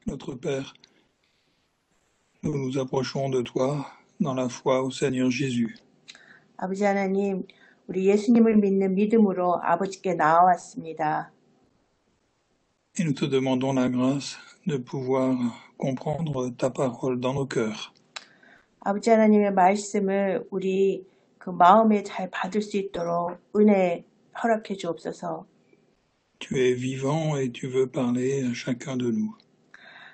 Notre Père, nous nous approchons de toi dans la foi au Seigneur Jésus. 아버지 하나님, 우리 예수님을 믿는 믿음으로 아버지께 나아왔습니다. Et nous te demandons la grâce de pouvoir comprendre ta parole dans nos cœurs. 아버지 하나님의 말씀을 우리 그 마음에 잘 받을 수 있도록 은혜 허락해 주옵소서. Tu es vivant et tu veux parler à chacun de nous.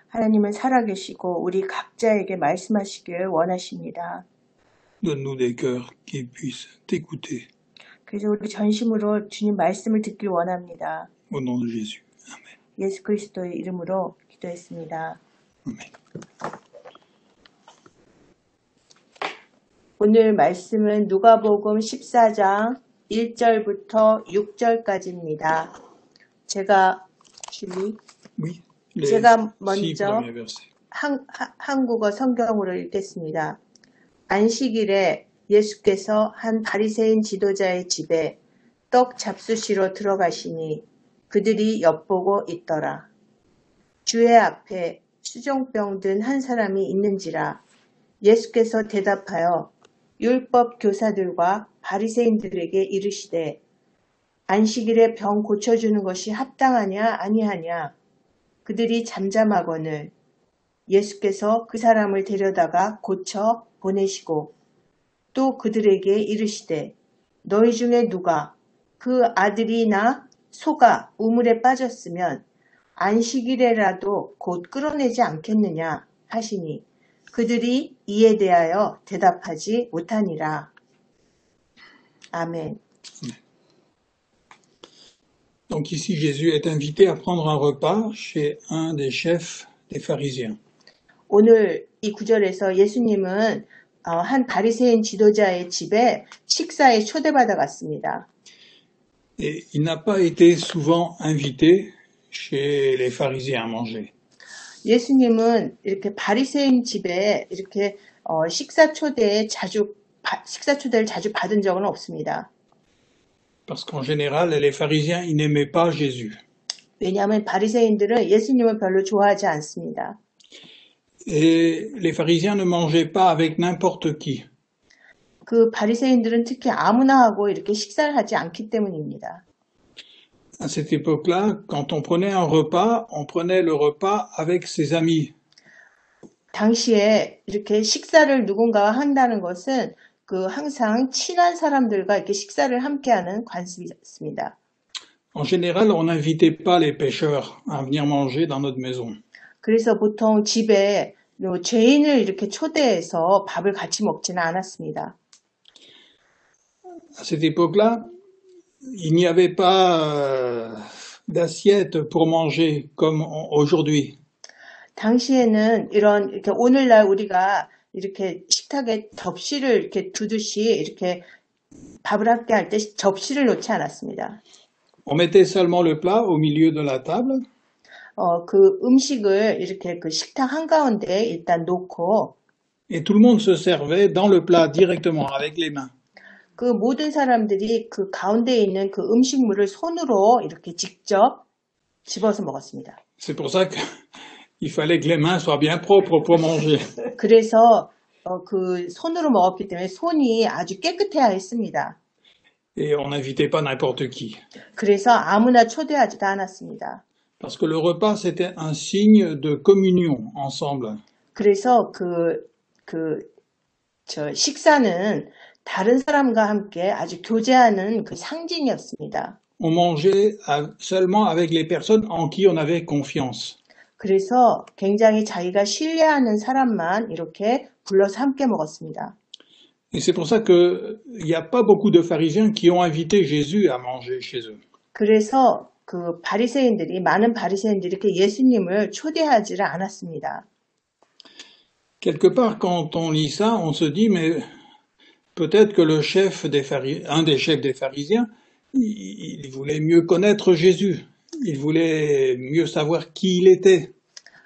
하나님은 살아계시고 우리 각자에게 말씀하시길 원하십니다. Donne-nous des cœurs qui puissent t'écouter. 그래서 우리 전심으로 주님 말씀을 듣길 원합니다. Au nom de Jésus. Amen. 예수 그리스도의 이름으로 기도했습니다. Amen. 오늘 말씀은 누가복음 14장 1절부터 6절까지입니다. 제가 Oui, les 제가 6 먼저 premiers versets. 한국어 성경으로 읽겠습니다. 안식일에 예수께서 한 바리새인 지도자의 집에 떡 잡수시러 들어가시니 그들이 엿보고 있더라. 주의 앞에 수종병 든 한 사람이 있는지라. 예수께서 대답하여 율법 교사들과 바리새인들에게 이르시되 안식일에 병 고쳐주는 것이 합당하냐 아니하냐. 그들이 잠잠하거늘 예수께서 그 사람을 데려다가 고쳐 보내시고 또 그들에게 이르시되 너희 중에 누가 그 아들이나 소가 우물에 빠졌으면 안식일에라도 곧 끌어내지 않겠느냐 하시니 그들이 이에 대하여 대답하지 못하니라. 아멘. Donc ici, Jésus est invité à prendre un repas chez un des chefs des pharisiens. 오늘 이 구절에서 예수님은 한 바리새인 지도자의 집에 식사에 초대받아 갔습니다. Et il n'a pas été souvent invité chez les pharisiens à manger. 예수님은 이렇게 바리새인 집에 이렇게 식사 초대를 자주 받은 적은 없습니다. Parce qu'en général, les pharisiens, ils n'aimaient pas Jésus. 왜냐하면 바리새인들은 예수님을 별로 좋아하지 않습니다. Et les pharisiens ne mangeaient pas avec n'importe qui. 그 바리새인들은 특히 아무나 하고 이렇게 식사를 하지 않기 때문입니다. À cette époque-là, quand on prenait un repas, on prenait le repas avec ses amis. 당시에 이렇게 식사를 누군가와 한다는 것은 그 항상 친한 사람들과 이렇게 식사를 함께하는 관습이었습니다. En général, on n'invitait pas les pêcheurs à venir manger dans notre maison. 그래서 보통 집에 죄인을 이렇게 초대해서 밥을 같이 먹지는 않았습니다. À cette époque-là, il n'y avait pas d'assiette pour manger comme aujourd'hui. 당시에는 이렇게 오늘날 우리가 이렇게 식탁에 접시를 이렇게 두듯이 이렇게 밥을 함께 할 때 접시를 놓지 않았습니다. On mettait seulement le plat au milieu de la table. 그 음식을 이렇게 그 식탁 한가운데 일단 놓고 Et tout le monde se servait dans le plat directement avec les mains. 그 모든 사람들이 그 가운데 있는 그 음식물을 손으로 이렇게 직접 집어서 먹었습니다. C'est pour ça qu'il fallait que les mains soient bien propres pour manger. 그래서 그 손으로 먹었기 때문에 손이 아주 깨끗해야 했습니다. Et on n'invitait pas n'importe qui. 그래서 아무나 초대하지도 않았습니다. Parce que le repas, c'était un signe de communion ensemble. 그래서 식사는 다른 사람과 함께 아주 교제하는 그 상징이었습니다. On mangeait seulement avec les personnes en qui on avait confiance. 그래서 굉장히 자기가 신뢰하는 사람만 이렇게 불러서 함께 먹었습니다. Et c'est pour ça qu'il n'y a pas beaucoup de pharisiens qui ont invité Jésus à manger chez eux. 그래서 그 많은 바리새인들이 이렇게 예수님을 초대하지를 않았습니다. Quelque part, quand on lit ça, on se dit, mais peut-être que un des chefs des pharisiens, il voulait mieux connaître Jésus. Il voulait mieux savoir qui il était.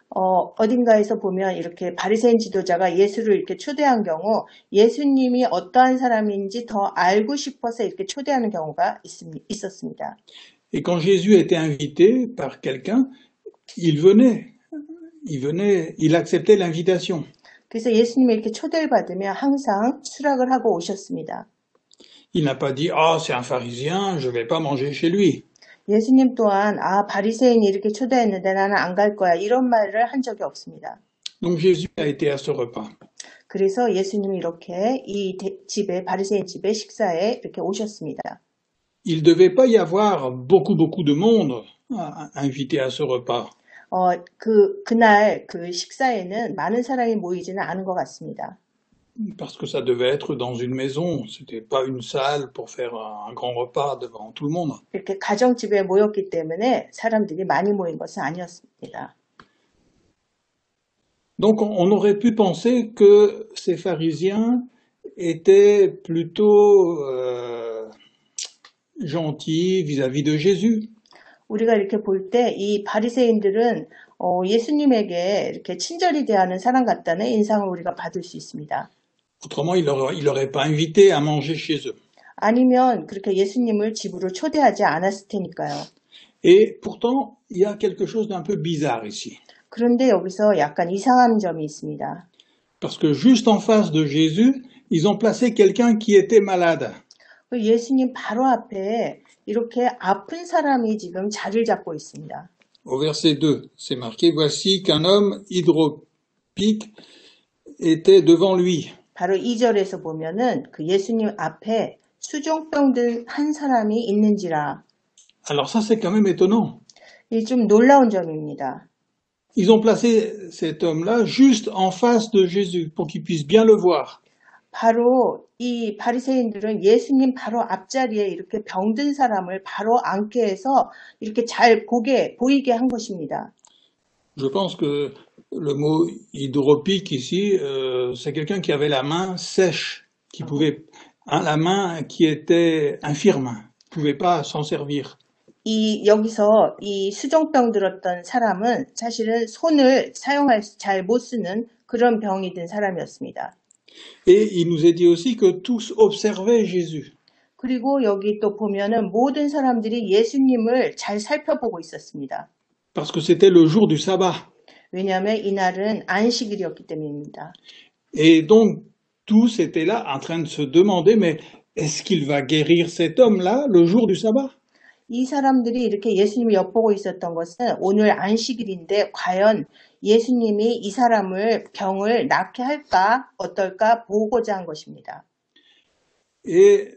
어딘가에서 보면 이렇게 바리새인 지도자가 예수를 이렇게 초대한 경우 예수님이 어떠한 사람인지 더 알고 싶어서 이렇게 초대하는 경우가 있었습니다. Et quand Jésus était invité par quelqu'un, il venait. il venait, il acceptait l'invitation. 그래서 예수님이 이렇게 초대를 받으면 항상 수락을 하고 오셨습니다. Il n'a pas dit, ah, c'est un pharisien, je vais pas manger chez lui. 예수님 또한 바리새인이 이렇게 초대했는데 나는 안 갈 거야 이런 말을 한 적이 없습니다. Donc Jésus a été à ce repas. 그래서 예수님이 이렇게 이 집에 바리새인 집에 식사에 이렇게 오셨습니다. Il devait pas y avoir beaucoup de monde invité à ce repas. 그날 그 식사에는 많은 사람이 모이지는 않은 것 같습니다. Parce que ça devait être dans une maison, c'était pas une salle pour faire un grand repas devant tout le monde. 이렇게 가정집에 모였기 때문에 사람들이 많이 모인 것은 아니었습니다. Donc on aurait pu penser que ces pharisiens étaient plutôt gentils vis-à-vis de Jésus. 우리가 이렇게 볼 때 이 바리새인들은 예수님에게 이렇게 친절히 대하는 사람 같다는 인상을 우리가 받을 수 있습니다. Autrement, il aurait pas invité à manger chez eux. 아니면 그렇게 예수님을 집으로 초대하지 않았을 테니까요. Et pourtant, il y a quelque chose d'un peu bizarre ici. 그런데 여기서 약간 이상한 점이 있습니다. Parce que juste en face de Jésus, ils ont placé quelqu'un qui était malade. 예수님 바로 앞에 이렇게 아픈 사람이 지금 자리를 잡고 있습니다. Au verset 2, c'est marqué, voici qu'un homme hydropique était devant lui. 바로 2절에서 보면은 그 예수님 앞에 수종병 든 한 사람이 있는지라. Alors ça, c'est quand même étonnant. 이게 좀 놀라운 점입니다. Ils ont placé cet homme-là juste en face de Jésus pour qu'il puisse bien le voir. 바로 이 바리새인들은 예수님 바로 앞자리에 이렇게 병든 사람을 바로 앉게 해서 이렇게 잘 보이게 한 것입니다. Je pense que le mot hydropique ici, c'est quelqu'un qui avait la main sèche, qui pouvait, la main qui était infirme, pouvait pas s'en servir. 여기서 이 수종병 들었던 사람은 사실은 손을 잘 못 쓰는 그런 병이 든 사람이었습니다. Et il nous est dit aussi que tous observaient Jésus. 그리고 여기 또 보면은 모든 사람들이 예수님을 잘 살펴보고 있었습니다. Parce que c'était le jour du sabbat. 왜냐하면 이날은 안식일이었기 때문입니다. Et donc, tous étaient là en train de se demander, mais est-ce qu'il va guérir cet homme-là le jour du sabbat? 이 사람들이 이렇게 예수님을 엿보고 있었던 것은 오늘 안식일인데 과연 예수님이 이 사람을 병을 낫게 할까 어떨까 보고자 한 것입니다. Et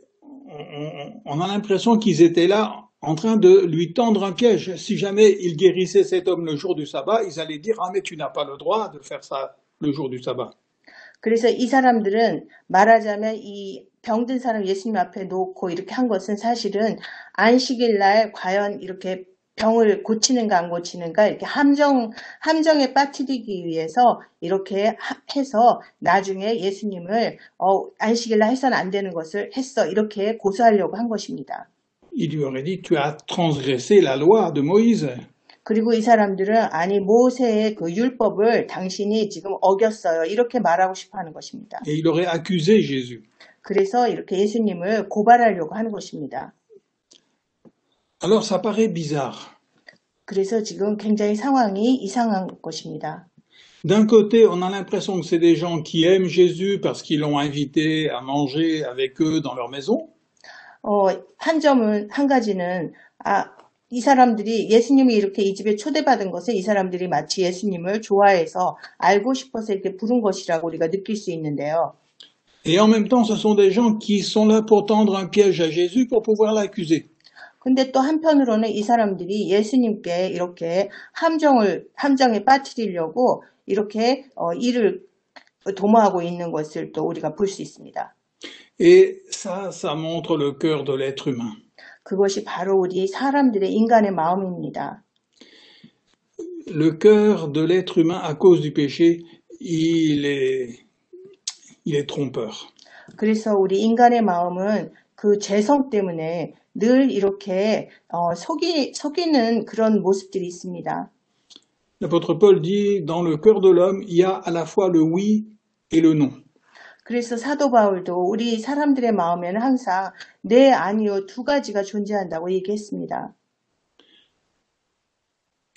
on a l'impression qu'ils étaient là en train de lui tendre un piège. Si jamais il guérissait cet homme le jour du sabbat, ils allaient dire, ah mais tu n'as pas le droit de faire ça le jour du sabbat. 그래서 이 사람들은 말하자면 이 병든 사람 예수님 앞에 놓고 이렇게 한 것은 사실은 안식일 날 과연 이렇게 병을 고치는가 안 고치는가 이렇게 함정에 빠뜨리기 위해서 이렇게 해서 나중에 예수님을 안식일 날 해서는 안 되는 것을 했어 이렇게 고소하려고 한 것입니다. Il lui aurait dit, tu as transgressé la loi de Moïse. 그리고 이 사람들은 아니 모세의 그 율법을 당신이 지금 어겼어요. 이렇게 말하고 싶어 하는 것입니다. Et il aurait accusé Jésus. 그래서 이렇게 예수님을 고발하려고 하는 것입니다. Alors ça paraît bizarre. 그래서 지금 굉장히 상황이 이상한 것입니다. D'un côté, on a l'impression que c'est des gens qui aiment Jésus parce qu'ils l'ont invité à manger avec eux dans leur maison. 한 가지는 이 사람들이 예수님이 이렇게 이 집에 초대받은 것은 이 사람들이 마치 예수님을 좋아해서 알고 싶어서 이렇게 부른 것이라고 우리가 느낄 수 있는데요. Et en même temps, ce sont des gens qui sont là pour tendre un piège à Jésus pour pouvoir l'accuser. 근데 또 한편으로는 이 사람들이 예수님께 이렇게 함정에 빠뜨리려고 이렇게 일을 도모하고 있는 것을 또 우리가 볼 수 있습니다. Et ça montre le cœur de l'être humain. 그것이 바로 우리 사람들의 인간의 마음입니다. Le cœur de l'être humain, à cause du péché, il est trompeur. 그래서 우리 인간의 마음은 그 죄성 때문에 늘 이렇게 속이는 그런 모습들이 있습니다. L'apôtre Paul dit, dans le cœur de l'homme, il y a à la fois le oui et le non. 그래서 사도 바울도 우리 사람들의 마음에는 항상 네, 아니요 두 가지가 존재한다고 얘기했습니다.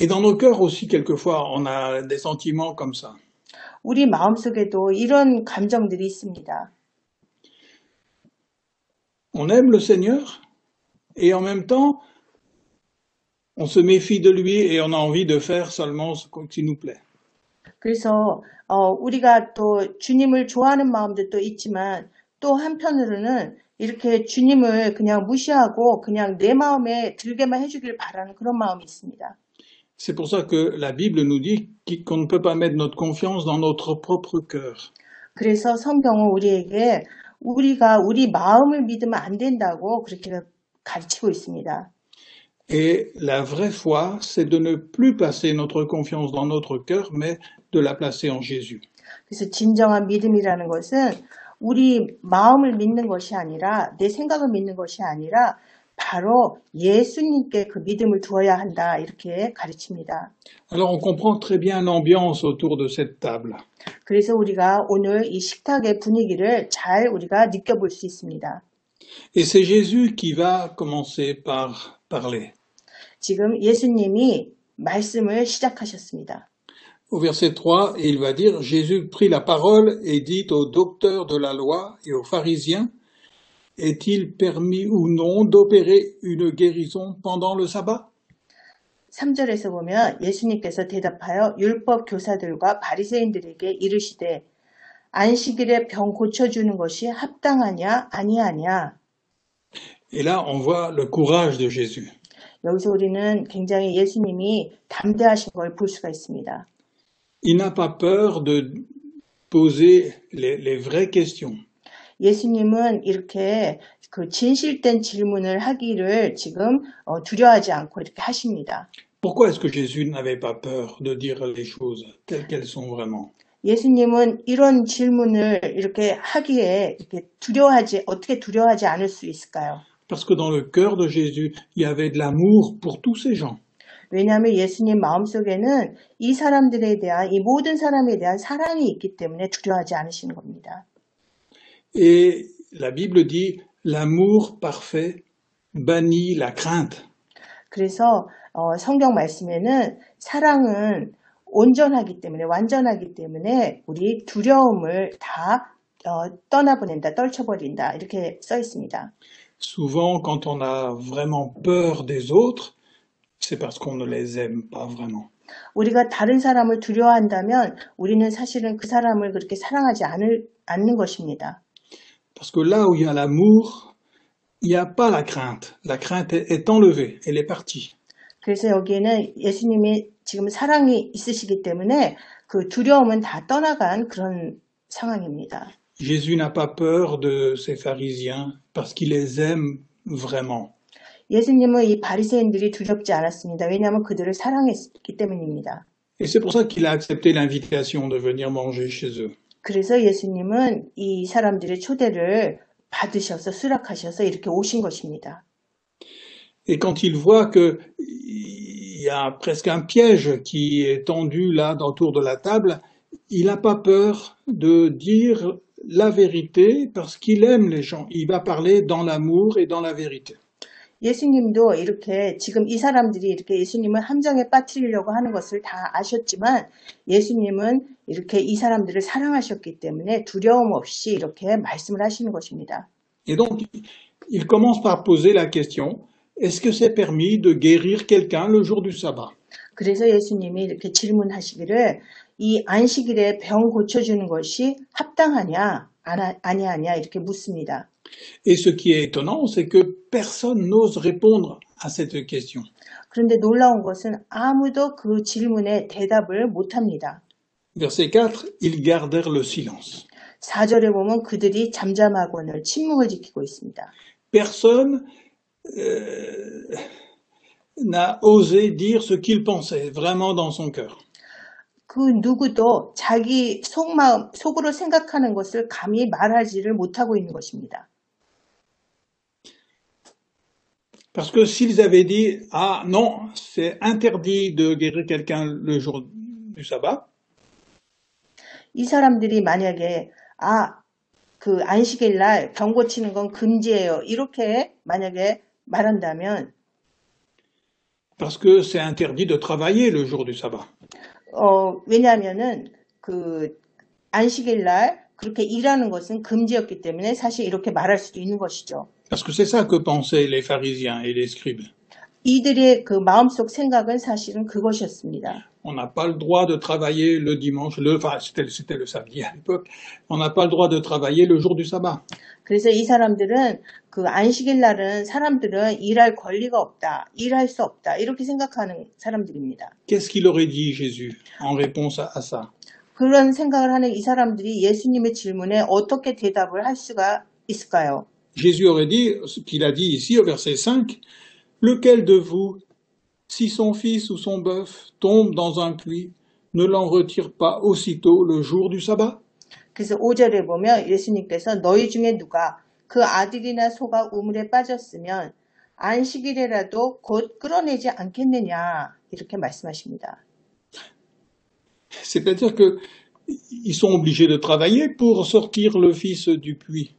Et dans nos cœurs aussi, quelquefois, on a des sentiments comme ça. 우리 마음속에도 이런 감정들이 있습니다. On aime le Seigneur et en même temps, on se méfie de lui et on a envie de faire seulement ce qui nous plaît. 그래서 우리가 또 주님을 좋아하는 마음도 또 있지만 또 한편으로는 이렇게 주님을 그냥 무시하고 그냥 내 마음에 들게만 해주길 바라는 그런 마음이 있습니다. C'est pour ça que la Bible nous dit qu'on ne peut pas mettre notre confiance dans notre propre cœur. 그래서 성경은 우리에게 우리가 우리 마음을 믿으면 안 된다고 그렇게 가르치고 있습니다. Et la vraie foi, c'est de ne plus placer notre confiance dans notre cœur, mais de la placer en Jésus. 그래서 진정한 믿음이라는 것은 우리 마음을 믿는 것이 아니라 내 생각을 믿는 것이 아니라 바로 예수님께 그 믿음을 두어야 한다 이렇게 가르칩니다. Alors on comprend très bien l'ambiance autour de cette table. 그래서 우리가 오늘 이 식탁의 분위기를 잘 우리가 느껴볼 수 있습니다. Et c'est Jésus qui va commencer par parler. 지금 예수님이 말씀을 시작하셨습니다. Au verset 3, il va dire, Jésus prit la parole et dit aux docteurs de la loi et aux pharisiens, est-il permis ou non d'opérer une guérison pendant le sabbat? 3절에서 보면 예수님께서 대답하여 율법 교사들과 바리새인들에게 이르시되 안식일에 병 고쳐주는 것이 합당하냐 아니하냐. Et là, on voit le courage de Jésus. 여기서 우리는 굉장히 예수님이 담대하신 걸 볼 수가 있습니다. Il n'a pas peur de poser les vraies questions. 예수님은 이렇게 그 진실된 질문을 하기를 지금 두려워하지 않고 이렇게 하십니다. Pourquoi est-ce que Jésus n'avait pas peur de dire les choses telles qu'elles sont vraiment? 예수님은 이런 질문을 이렇게 하기에 이렇게 어떻게 두려워하지 않을 수 있을까요? Parce que dans le cœur de Jésus, il y avait de l'amour pour tous ces gens. 왜냐하면 예수님 마음속에는 이 사람들에 대한, 이 모든 사람에 대한 사랑이 있기 때문에 두려워하지 않으시는 겁니다. Et la Bible dit, l'amour parfait bannit la crainte. 그래서 성경 말씀에는 사랑은 온전하기 때문에, 완전하기 때문에 우리 두려움을 다 떠나보낸다, 떨쳐버린다 이렇게 써 있습니다. Souvent, quand on a vraiment peur des autres, c'est parce qu'on ne les aime pas vraiment. 우리가 다른 사람을 두려워한다면 우리는 사실은 그 사람을 그렇게 사랑하지 않는 것입니다. Parce que là où il y a l'amour, il n'y a pas la crainte. La crainte est enlevée, elle est partie. 그래서 여기에는 예수님이 지금 사랑이 있으시기 때문에 그 두려움은 다 떠나간 그런 상황입니다. Jésus n'a pas peur de ces pharisiens parce qu'il les aime vraiment. 예수님은 이 바리새인들이 두렵지 않았습니다. 왜냐하면 그들을 사랑했기 때문입니다. Et c'est pour ça qu'il a accepté l'invitation de venir manger chez eux. 그래서 예수님은 이 사람들의 초대를 받으셔서 수락하셔서 이렇게 오신 것입니다. Et quand il voit qu'il y a presque un piège qui est tendu là autour de la table, il n'a pas peur de dire la vérité parce qu'il aime les gens. Il va parler dans l'amour et dans la vérité. 예수님도 이렇게 지금 이 사람들이 이렇게 예수님을 함정에 빠뜨리려고 하는 것을 다 아셨지만 예수님은 이렇게 이 사람들을 사랑하셨기 때문에 두려움 없이 이렇게 말씀을 하시는 것입니다. Et donc, il commence par poser la question, est-ce que c'est permis de guérir quelqu'un le jour du sabbat? 그래서 예수님이 이렇게 질문하시기를 이 안식일에 병 고쳐주는 것이 합당하냐 아니하냐 이렇게 묻습니다. Et ce qui est étonnant, c'est que personne n'ose répondre à cette question. 그런데 놀라운 것은 아무도 그 질문에 대답을 못합니다. Verset 4, ils gardèrent le silence. 4절에 보면 그들이 잠잠하고는 침묵을 지키고 있습니다. Personne n'a osé dire ce qu'il pensait vraiment dans son cœur. 그 누구도 자기 속으로 생각하는 것을 감히 말하지를 못하고 있는 것입니다. Parce que s'ils avaient dit, ah non, c'est interdit de guérir quelqu'un le jour du sabbat, 이 사람들이 만약에 그 안식일 날 병 고치는 건 금지예요. 이렇게 만약에 말한다면 Parce que c'est interdit de travailler le jour du sabbat. 왜냐하면은 그 안식일 날 그렇게 일하는 것은 금지였기 때문에 사실 이렇게 말할 수도 있는 것이죠. Parce que c'est ça que pensaient les pharisiens et les scribes. 이들의 그 마음속 생각은 사실은 그것이었습니다. On n'a pas le droit de travailler le dimanche, enfin c'était le samedi à l'époque. On n'a pas le droit de travailler le jour du sabbat. 그래서 이 사람들은 그 안식일 날은 사람들은 일할 권리가 없다, 일할 수 없다 이렇게 생각하는 사람들입니다. Qu'est-ce qu'il aurait dit Jésus en réponse à ça? 그런 생각을 하는 이 사람들이 예수님의 질문에 어떻게 대답을 할 수가 있을까요? Jésus aurait dit ce qu'il a dit ici au verset 5, lequel de vous, si son fils ou son bœuf tombe dans un puits, ne l'en retire pas aussitôt le jour du sabbat? 그래서 5절에 보면 예수님께서 너희 중에 누가 그 아들이나 소가 우물에 빠졌으면 안식일에라도 곧 끌어내지 않겠느냐 이렇게 말씀하십니다. C'est-à-dire qu'ils sont obligés de travailler pour sortir le fils du puits.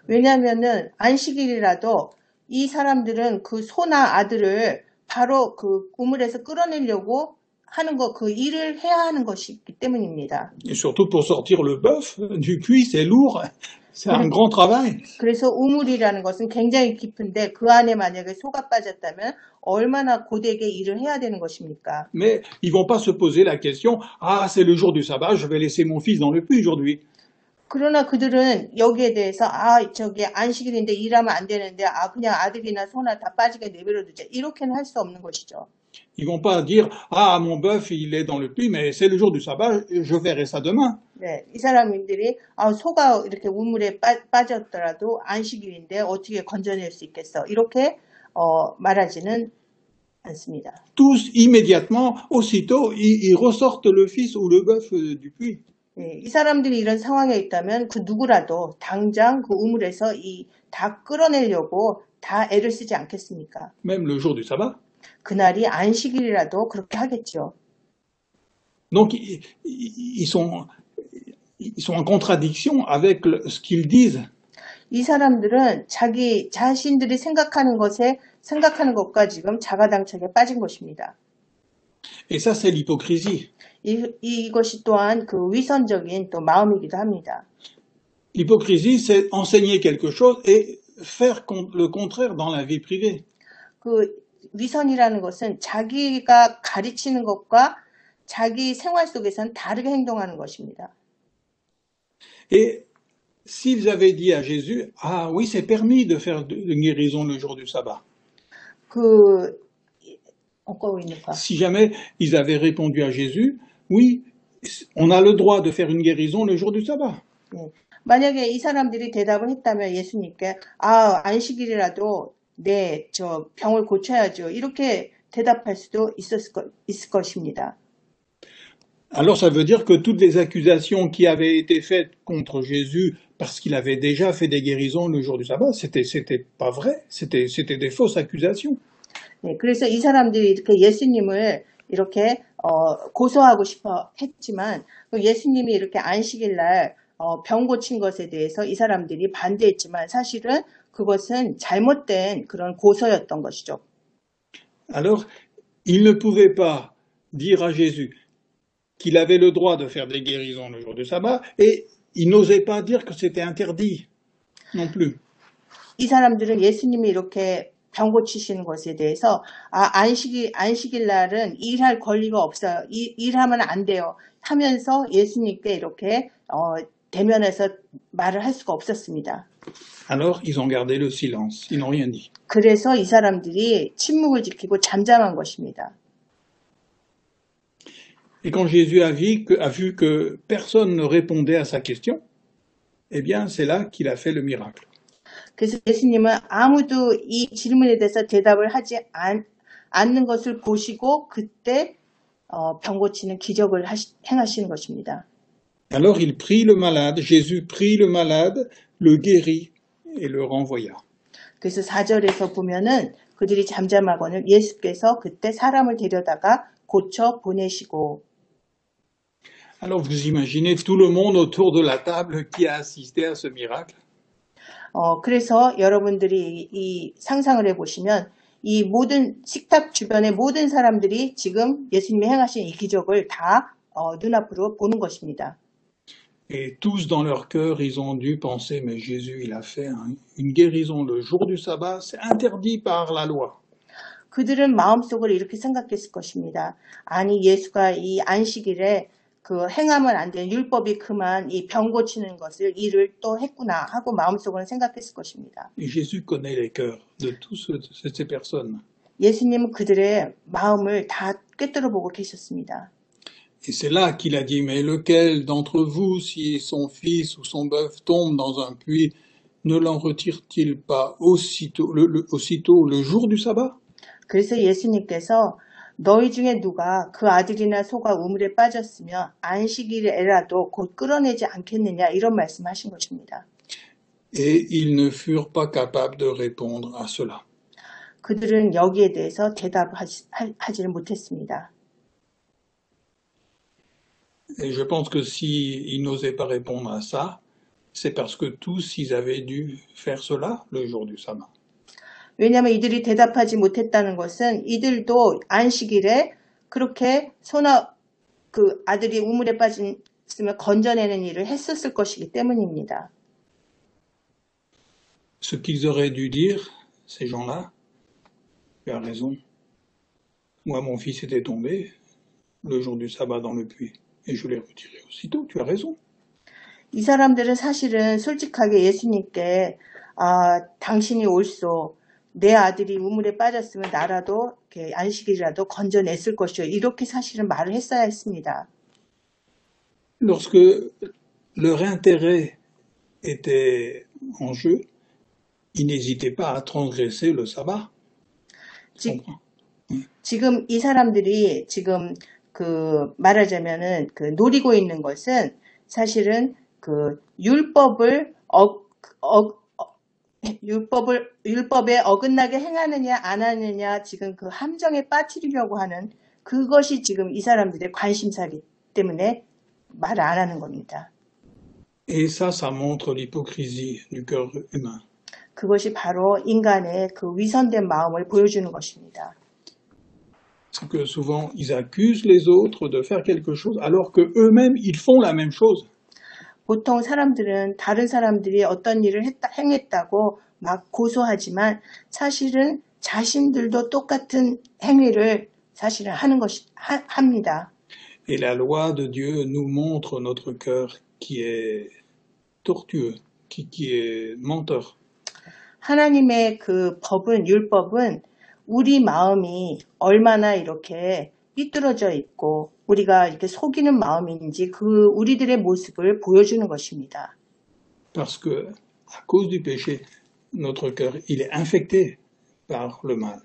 왜냐하면은 안식일이라도 이 사람들은 그 소나 아들을 바로 그 우물에서 끌어내려고 하는 거, 그 일을 해야 하는 것이기 때문입니다. Et surtout pour sortir le bœuf du puits, c'est lourd, c'est un grand travail. 그래서 우물이라는 것은 굉장히 깊은데 그 안에 만약에 소가 빠졌다면 얼마나 고되게 일을 해야 되는 것입니까? Mais ils vont pas se poser la question, ah c'est le jour du sabbat, je vais laisser mon fils dans le puits aujourd'hui. 그러나 그들은 여기에 대해서 저기 안식일인데 일하면 안 되는데 그냥 아들이나 소나 다 빠지게 내버려 두자 이렇게는 할 수 없는 것이죠. Ils vont pas dire, ah mon bœuf il est dans le puits, mais c'est le jour du sabbat, je verrai ça demain. 네, 이 사람들이 소가 이렇게 우물에 빠졌더라도 안식일인데 어떻게 건져낼 수 있겠어? 이렇게 말하지는 않습니다. Tous immédiatement, aussitôt, ils ressortent le fils ou le bœuf du puits. 네, 이 사람들이 이런 상황에 있다면 그 누구라도 당장 그 우물에서 다 끌어내려고 다 애를 쓰지 않겠습니까? Même le jour du sabbat. 그날이 안식일이라도 그렇게 하겠죠. Donc ils sont en contradiction avec ce qu'ils disent. 이 사람들은 자기 자신들이 생각하는 것과 지금 자가당착에 빠진 것입니다. Et ça, c'est l'hypocrisie. 이것이 또한 그 위선적인 또 마음이기도 합니다. L'hypocrisie, c'est enseigner quelque chose et faire le contraire dans la vie privée. 그 위선이라는 것은 자기가 가르치는 것과 자기 생활 속에서는 다르게 행동하는 것입니다. Et s'ils avaient dit à Jésus, ah oui, c'est permis de faire une guérison le jour du sabbat. Si jamais ils avaient répondu à Jésus, oui, on a le droit de faire une guérison le jour du sabbat. 네. 만약에 이 사람들이 대답을 했다면 예수님께 안식일이라도 저 병을 고쳐야죠. 이렇게 대답할 수도 있을 것입니다. Alors ça veut dire que toutes les accusations qui avaient été faites contre Jésus parce qu'il avait déjà fait des guérisons le jour du sabbat, c'était pas vrai, c'était des fausses accusations. 네, 그래서 이 사람들이 이렇게 예수님을 이렇게 고소하고 싶어 했지만 예수님이 이렇게 안식일 날 병 고친 것에 대해서 이 사람들이 반대했지만 사실은 그것은 잘못된 그런 고소였던 것이죠. Alors, il ne pouvait pas dire à Jésus qu'il avait le droit de faire des guérisons le jour du sabbat et il n'osait pas dire que c'était interdit non plus. 이 사람들은 예수님이 이렇게 병 고치시는 것에 대해서 안식일 날은 일할 권리가 없어요. 일하면 안 돼요. 하면서 예수님께 이렇게 대면해서 말을 할 수가 없었습니다. Alors, ils ont gardé le silence. Ils n'ont rien dit. 그래서 이 사람들이 침묵을 지키고 잠잠한 것입니다. Et quand Jésus a vu que personne ne répondait à sa question, eh bien, c'est là qu'il a fait le miracle. 그래서 예수님은 아무도 이 질문에 대해서 대답을 하지 않는 것을 보시고 그때 병 고치는 기적을 행하시는 것입니다. Alors il prit le malade, Jésus prit le malade, le guérit et le renvoya. 그래서 4절에서 보면은 그들이 잠잠하고는 예수께서 그때 사람을 데려다가 고쳐 보내시고. Alors vous imaginez tout le monde autour de la table qui a assisté à ce miracle. 그래서 여러분들이 이 상상을 해보시면 이 모든 식탁 주변의 모든 사람들이 지금 예수님이 행하신 이 기적을 다 눈앞으로 보는 것입니다. Et tous dans leur cœur, ils ont dû penser, mais Jésus, il a fait une guérison le jour du sabbat, c'est interdit par la loi. 그들은 마음속으로 이렇게 생각했을 것입니다. 아니 예수가 이 안식일에 그 행하면 안 되는 율법이 그만 이 병 고치는 것을 일을 또 했구나 하고 마음속으로는 생각했을 것입니다. Et Jésus connaît les cœurs de tous ces personnes. 예수님은 그들의 마음을 다 꿰뚫어 보고 계셨습니다. Et c'est là qu'il a dit, mais lequel d'entre vous, si son fils ou son bœuf tombe dans un puits, ne l'en retire-t-il pas aussitôt le jour du sabbat? 그래서 예수님께서 너희 중에 누가 그 아들이나 소가 우물에 빠졌으며 안식일에라도 곧 끌어내지 않겠느냐 이런 말씀하신 것입니다. Et ils ne furent pas capables de répondre à cela. 그들은 여기에 대해서 대답하지는 못했습니다. Et je pense que s'ils n'osaient pas répondre à ça, c'est parce que tous, ils avaient dû faire cela le jour du sabbat. 왜냐하면 이들이 대답하지 못했다는 것은 이들도 안식일에 그렇게 소나 그 아들이 우물에 빠졌으면 건져내는 일을 했었을 것이기 때문입니다. Ce qu'ils auraient dû dire, ces gens-là, tu as raison. Moi, mon fils était tombé le jour du sabbat dans le puits et je l'ai retiré aussitôt. Tu as raison. 이 사람들은 사실은 솔직하게 예수님께 당신이 옳소. 내 아들이 우물에 빠졌으면 나라도 안식일이라도 건져냈을 것이요. 이렇게 사실은 말을 했어야 했습니다. Lorsque leur intérêt était en jeu, ils n'hésitaient pas à transgresser le sabbat. 지금 이 사람들이 지금 그 말하자면은 그 노리고 있는 것은 사실은 그 율법에 어긋나게 행하느냐 안 하느냐 지금 그 함정에 빠뜨리려고 하는 그것이 지금 이 사람들의 관심사이기 때문에 말을 안 하는 겁니다. Et ça montre l'hypocrisie du cœur humain. 그것이 바로 인간의 그 위선된 마음을 보여주는 것입니다. C'est que souvent ils accusent les autres de faire quelque chose alors que eux-mêmes ils font la même chose. 보통 사람들은 다른 사람들이 어떤 일을 행했다고 막 고소하지만 사실은 자신들도 똑같은 행위를 사실은 합니다. Et la loi de Dieu nous montre notre cœur qui est tortueux, qui est menteur. 하나님의 그 율법은 우리 마음이 얼마나 이렇게 삐뚤어져 있고 우리가 이렇게 속이는 마음인지 그 우리들의 모습을 보여주는 것입니다. Parce que à cause du péché, notre cœur il est infecté par le mal.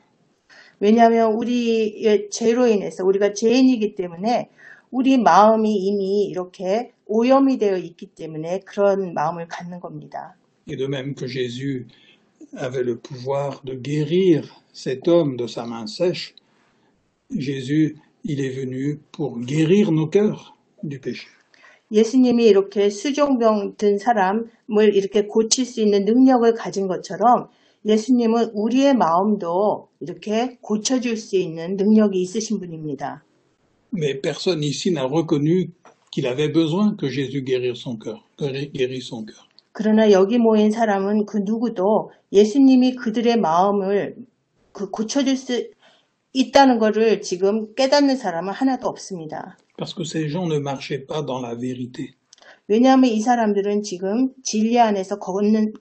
왜냐하면 우리의 죄로 인해서 우리가 죄인이기 때문에 우리 마음이 이미 이렇게 오염이 되어 있기 때문에 그런 마음을 갖는 겁니다. Et de même que Jésus avait le pouvoir de guérir cet homme de sa main sèche, Jésus, il est venu pour guérir nos cœurs du péché. 예수님이 이렇게 수종병 든 사람을 이렇게 고칠 수 있는 능력을 가진 것처럼 예수님은 우리의 마음도 이렇게 고쳐줄 수 있는 능력이 있으신 분입니다. Mais personne ici n'a reconnu qu'il avait besoin que Jésus guérisse son cœur. 그러나 여기 모인 사람은 그 누구도 예수님이 그들의 마음을 고쳐줄 수 있다는 것을 지금 깨닫는 사람은 하나도 없습니다. Parce que ces gens ne marchaient pas dans la vérité. 왜냐하면 이 사람들은 지금 진리 안에서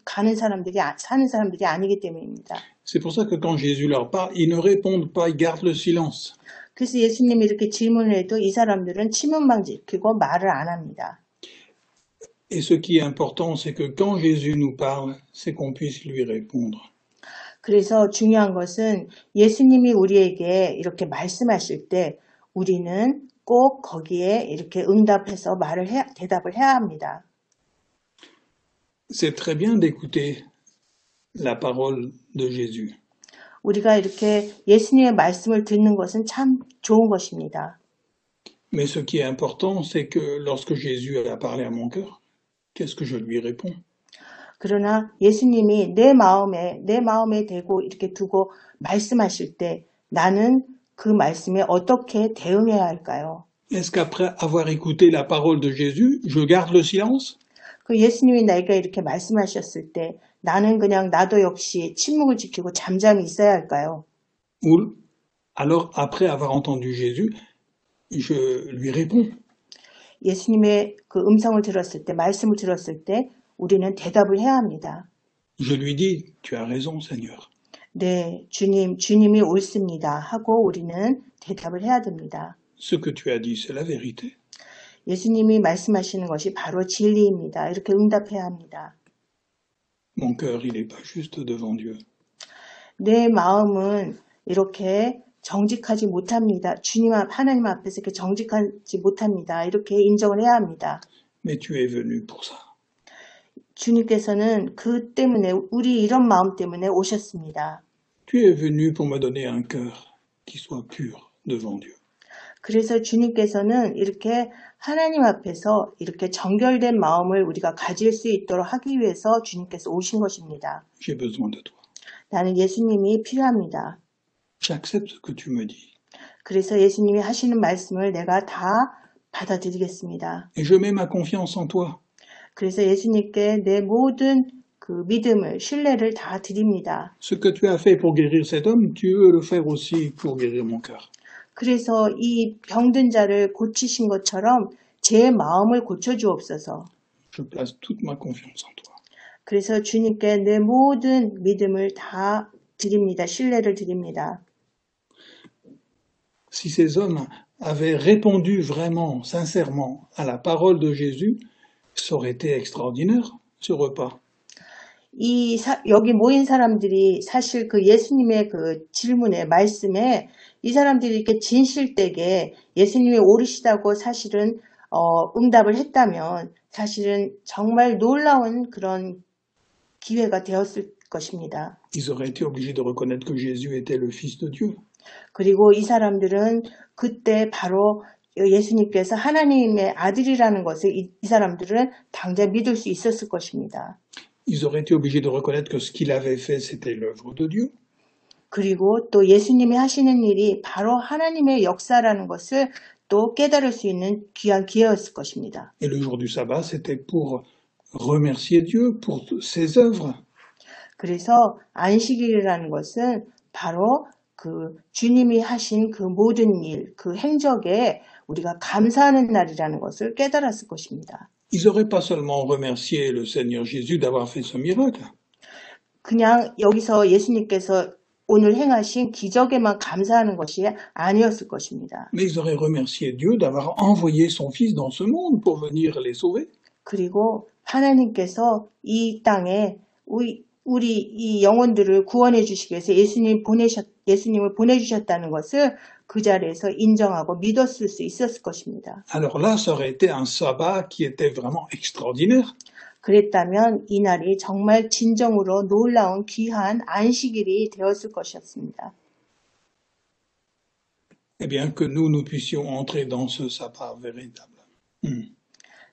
사는 사람들이 아니기 때문입니다. C'est pour ça que quand Jésus leur parle, ils ne répondent pas, ils gardent le silence. 그래서 예수님이 이렇게 질문을 해도 이 사람들은 침묵만 지키고 말을 안 합니다. Et ce qui est important, c'est que quand Jésus nous parle, c'est qu'on puisse lui répondre. 그래서 중요한 것은 예수님이 우리에게 이렇게 말씀하실 때 우리는 꼭 거기에 이렇게 응답해서 대답을 해야 합니다. C'est très bien d'écouter la parole de Jésus. 우리가 이렇게 예수님의 말씀을 듣는 것은 참 좋은 것입니다. Mais ce qui est important, c'est que lorsque Jésus a parlé à mon cœur, qu'est-ce que je lui réponds? 그러나 예수님이 내 마음에 대고 이렇게 두고 말씀하실 때 나는 그 말씀에 어떻게 대응해야 할까요? Est-ce qu'après avoir écouté la parole de Jésus, je garde le silence? 그 예수님이 나에게 이렇게 말씀하셨을 때 나는 그냥 나도 역시 침묵을 지키고 잠잠히 있어야 할까요? Ou alors, après avoir entendu Jésus, je lui réponds. 예수님의 그 음성을 들었을 때, 말씀을 들었을 때 우리는 대답을 해야 합니다. Je lui dis, tu as raison, Seigneur. 네, 주님이 옳습니다 하고 우리는 대답을 해야 됩니다. Ce que tu as dit, c'est la vérité. 예수님이 말씀하시는 것이 바로 진리입니다. 이렇게 응답해야 합니다. Mon cœur, il n'est pas juste devant Dieu. 내 마음은 이렇게 정직하지 못합니다. 하나님 앞에서 이렇게 정직하지 못합니다. 이렇게 인정을 해야 합니다. Mais tu es venu pour ça. 주님께서는 그 때문에 우리 이런 마음 때문에 오셨습니다. Tu es venu pour me donner un cœur qui soit pur devant Dieu. 그래서 주님께서는 이렇게 하나님 앞에서 이렇게 정결된 마음을 우리가 가질 수 있도록 하기 위해서 주님께서 오신 것입니다. J'ai besoin de toi. 나는 예수님이 필요합니다. J'accepte ce que tu me dis. 그래서 예수님이 하시는 말씀을 내가 다 받아들이겠습니다. Et je mets ma confiance en toi. 그래서 예수님께 내 모든 그 믿음을, 신뢰를 다 드립니다. Ce que tu as fait pour guérir cet homme, tu veux le faire aussi pour guérir mon cœur. 그래서 이 병든 자를 고치신 것처럼 제 마음을 고쳐주옵소서. Je place toute ma confiance en toi. 그래서 주님께 내 모든 믿음을 다 드립니다. 신뢰를 드립니다. Si ces hommes avaient répondu vraiment, sincèrement à la parole de Jésus, ça aurait été extraordinaire, ce repas. 여기 모인 사람들이 사실 그 예수님의 그 질문에, 말씀에 이 사람들이 이렇게 진실되게 예수님이 옳으시다고 사실은 응답을 했다면 사실은 정말 놀라운 그런 기회가 되었을 것입니다. Ils auraient été obligés de reconnaître que Jésus était le Fils de Dieu. 그리고 이 사람들은 그때 바로 예수님께서 하나님의 아들이라는 것을 이 사람들은 당장 믿을 수 있었을 것입니다. Ils auraient été obligés de reconnaître que ce qu'il avait fait, c'était l'œuvre de Dieu. 그리고 또 예수님이 하시는 일이 바로 하나님의 역사라는 것을 또 깨달을 수 있는 귀한 기회였을 것입니다. Et le jour du sabbat, c'était pour remercier Dieu pour ses œuvres. 그래서 안식일이라는 것은 바로 그 주님이 하신 그 모든 일, 그 행적에 우리가 감사하는 날이라는 것을 깨달았을 것입니다. Ils n'auraient pas seulement remercié le Seigneur Jésus d'avoir fait ce miracle. 그냥 여기서 예수님께서 오늘 행하신 기적에만 감사하는 것이 아니었을 것입니다. Mais ils auraient remercié Dieu d'avoir envoyé son Fils dans ce monde pour venir les sauver. 그리고 하나님께서 이 땅에 우리 이 영혼들을 구원해 주시기 위해서 예수님을 보내주셨다는 것을 그 자리에서 인정하고 믿었을 수 있었을 것입니다. Alors là, ça aurait été un sabbat qui était vraiment extraordinaire. 그랬다면 이 날이 정말 진정으로 놀라운 귀한 안식일이 되었을 것이었습니다. Eh bien, que nous puissions entrer dans ce sabbat véritable.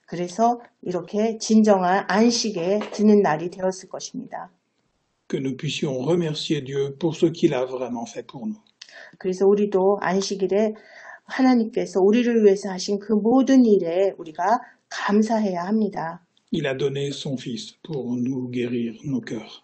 그래서 이렇게 진정한 안식에 드는 날이 되었을 것입니다. Que nous puissions remercier Dieu pour ce qu'il a vraiment fait pour nous. 그래서 우리도 안식일에 하나님께서 우리를 위해서 하신 그 모든 일에 우리가 감사해야 합니다. Il a donné son Fils pour nous guérir nos cœurs.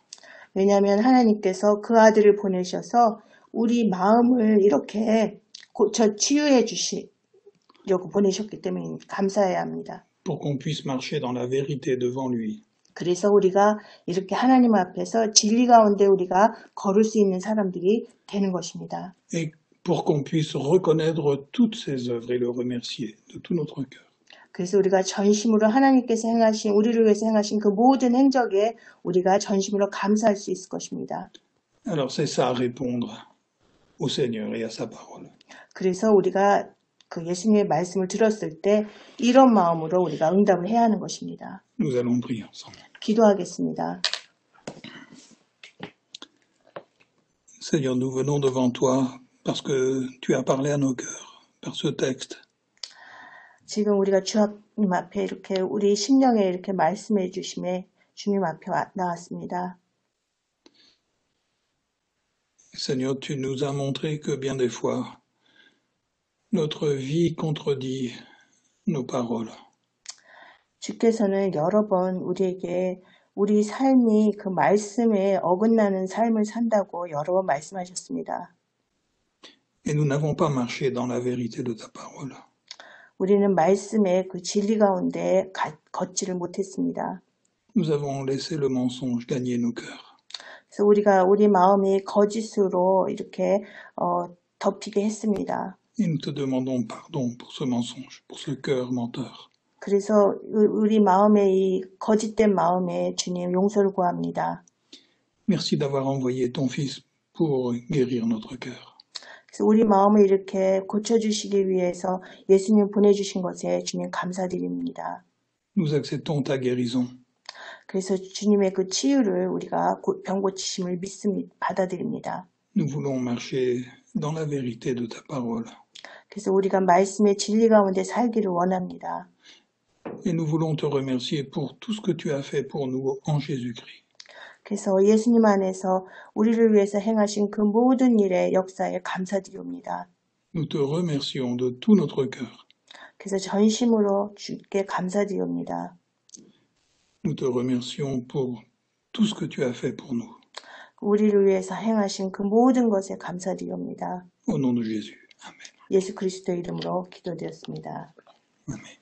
왜냐하면 하나님께서 그 아들을 보내셔서 우리 마음을 이렇게 고쳐 치유해 주시려고 보내셨기 때문에 감사해야 합니다. Pour qu'on puisse marcher dans la vérité devant lui. 그래서 우리가 이렇게 하나님 앞에서 진리 가운데 우리가 걸을 수 있는 사람들이 되는 것입니다. Et pour qu'on puisse reconnaître toutes ses œuvres et le remercier de tout notre cœur. 그래서 우리가 전심으로 하나님께서 행하신, 우리를 위해서 행하신 그 모든 행적에 우리가 전심으로 감사할 수 있을 것입니다. Alors c'est ça, répondre au Seigneur et à sa parole. 그래서 우리가 그 예수님의 말씀을 들었을 때 이런 마음으로 우리가 응답을 해야 하는 것입니다. Nous allons prier ensemble. 기도하겠습니다. Seigneur, nous venons devant toi parce que tu as parlé à nos cœurs par ce texte. 지금 우리가 주님 앞에 이렇게 우리 심령에 이렇게 말씀해 주심에 주님 앞에 나왔습니다. Seigneur, tu nous as montré que bien des fois, notre vie contredit nos paroles. 주께서는 여러 번 우리에게 우리 삶이 그 말씀에 어긋나는 삶을 산다고 여러 번 말씀하셨습니다. Et nous n'avons pas marché dans la vérité de ta parole. 우리는 말씀의 그 진리 가운데 걷지를 못했습니다. Nous avons laissé le mensonge gagner nos cœurs. 그래서 우리가 우리 마음이 거짓으로 이렇게 덮이게 했습니다. Et nous te demandons pardon pour ce mensonge, pour ce cœur menteur. 그래서 우리 마음의 이 거짓된 마음에 주님 용서를 구합니다. Merci d'avoir envoyé ton Fils pour guérir notre cœur. 그래서 우리 마음을 이렇게 고쳐주시기 위해서 예수님 보내주신 것에 주님 감사드립니다. Nous acceptons ta guérison. 그래서 주님의 그 치유를 우리가 병 고치심을 받아들입니다. Nous voulons marcher dans la vérité de ta parole. 그래서 우리가 말씀의 진리 가운데 살기를 원합니다. Et nous voulons te remercier pour tout ce que tu as fait pour nous en Jésus-Christ. 그래서 예수님 안에서 우리를 위해서 행하신 그 모든 일의 역사에 감사드립니다. Nous te remercions de tout notre cœur. 그래서 전심으로 주께 감사드립니다. Nous te remercions pour tout ce que tu as fait pour nous. 우리를 위해서 행하신 그 모든 것에 감사드립니다. Au nom de Jésus. Amen. 예수 그리스도 이름으로 기도드렸습니다. Amen.